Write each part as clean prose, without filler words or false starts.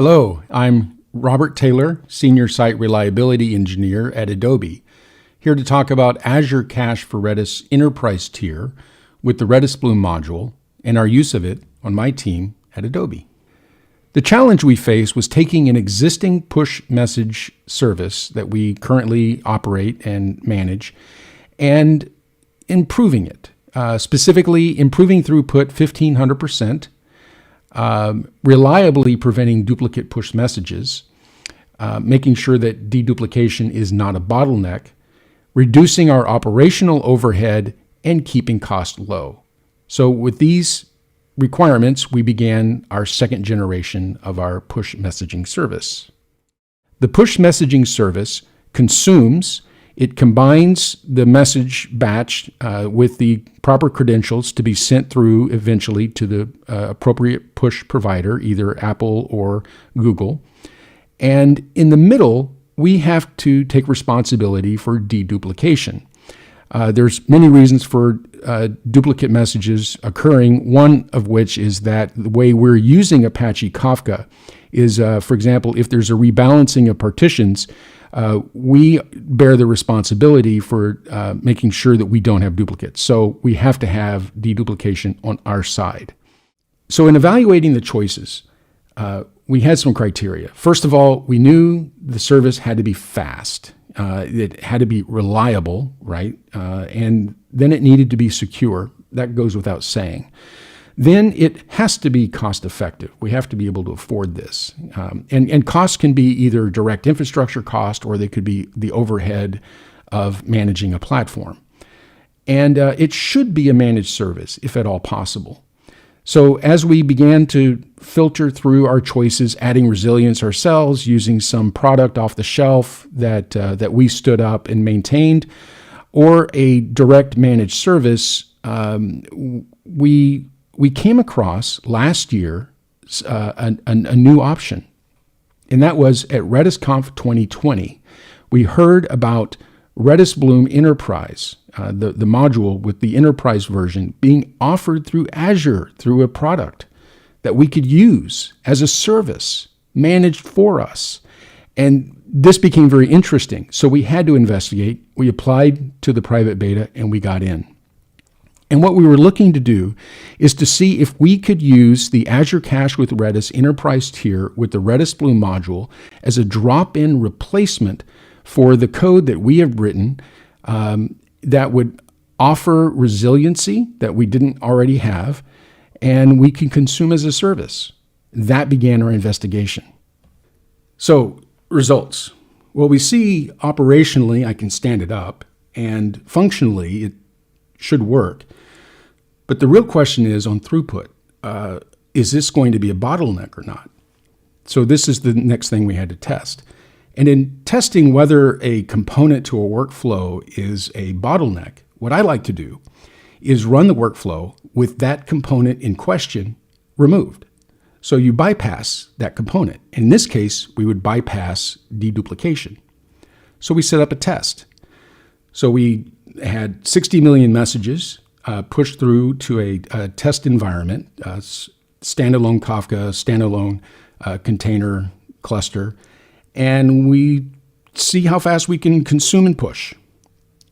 Hello, I'm Robert Taylor, Senior Site Reliability Engineer at Adobe, here to talk about Azure Cache for Redis Enterprise tier with the Redis Bloom module and our use of it on my team at Adobe. The challenge we faced was taking an existing push message service that we currently operate and manage and improving it, specifically improving throughput 1,500%, reliably preventing duplicate push messages, making sure that deduplication is not a bottleneck, reducing our operational overhead, and keeping costs low. So with these requirements, we began our second generation of our push messaging service. The push messaging service it combines the message batch with the proper credentials to be sent through eventually to the appropriate push provider, either Apple or Google. And in the middle, we have to take responsibility for deduplication. There's many reasons for duplicate messages occurring, one of which is that the way we're using Apache Kafka is, for example, if there's a rebalancing of partitions, we bear the responsibility for making sure that we don't have duplicates. So we have to have deduplication on our side. So in evaluating the choices, we had some criteria. First of all, we knew the service had to be fast. It had to be reliable, right? And then it needed to be secure. That goes without saying. Then it has to be cost effective. We have to be able to afford this. And costs can be either direct infrastructure cost or they could be the overhead of managing a platform. And it should be a managed service, if at all possible. So as we began to filter through our choices, adding resilience ourselves, using some product off the shelf that we stood up and maintained, or a direct managed service, we came across last year a new option. And that was at RedisConf 2020. We heard about Redis Bloom Enterprise, the module with the enterprise version being offered through Azure through a product that we could use as a service managed for us. And this became very interesting. So we had to investigate. We applied to the private beta and we got in. And what we were looking to do is to see if we could use the Azure Cache with Redis Enterprise tier with the Redis Bloom module as a drop-in replacement for the code that we have written that would offer resiliency that we didn't already have, and we can consume as a service. That began our investigation. So, results. Well, we see operationally, I can stand it up, and functionally, it should work. But the real question is on throughput. Is this going to be a bottleneck or not? So this is the next thing we had to test. And in testing whether a component to a workflow is a bottleneck, what I like to do is run the workflow with that component in question removed. So you bypass that component. In this case, we would bypass deduplication. So we set up a test. So we had 60 million messages pushed through to a test environment, standalone Kafka, standalone container cluster, and we see how fast we can consume and push.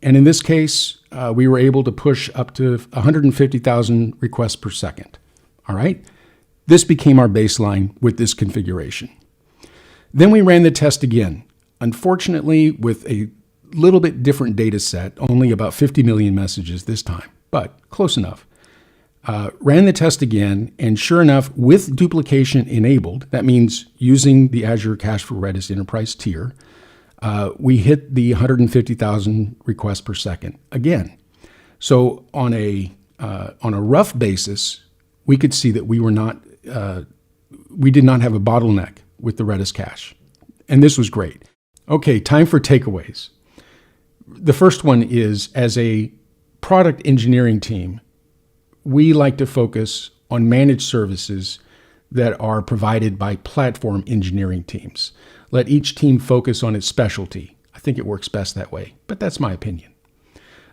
And in this case, we were able to push up to 150,000 requests per second. All right? This became our baseline with this configuration. Then we ran the test again, unfortunately with a little bit different data set, only about 50 million messages this time, but close enough. Ran the test again, and sure enough, with duplication enabled, that means using the Azure Cache for Redis Enterprise tier, we hit the 150,000 requests per second again. So on a rough basis, we could see that we did not have a bottleneck with the Redis Cache, and this was great. Okay, time for takeaways. The first one is, as a product engineering team, we like to focus on managed services that are provided by platform engineering teams. Let each team focus on its specialty. I think it works best that way, but that's my opinion.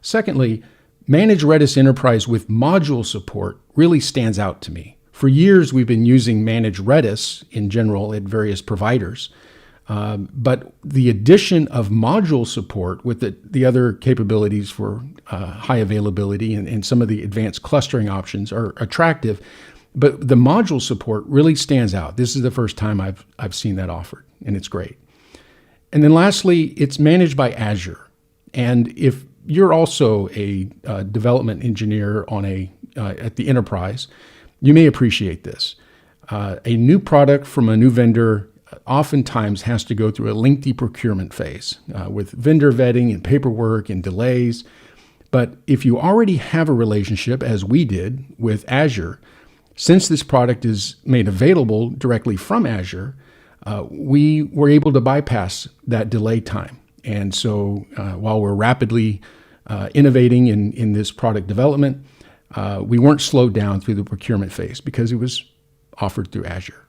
Secondly, managed Redis Enterprise with module support really stands out to me. For years, we've been using managed Redis in general at various providers. But the addition of module support with the other capabilities for high availability and some of the advanced clustering options are attractive. But the module support really stands out. This is the first time I've seen that offered, and it's great. And then lastly, it's managed by Azure. And if you're also a development engineer on at the enterprise, you may appreciate this. A new product from a new vendor oftentimes has to go through a lengthy procurement phase with vendor vetting and paperwork and delays. But if you already have a relationship, as we did with Azure, since this product is made available directly from Azure, we were able to bypass that delay time. And so while we're rapidly innovating in this product development, we weren't slowed down through the procurement phase because it was offered through Azure.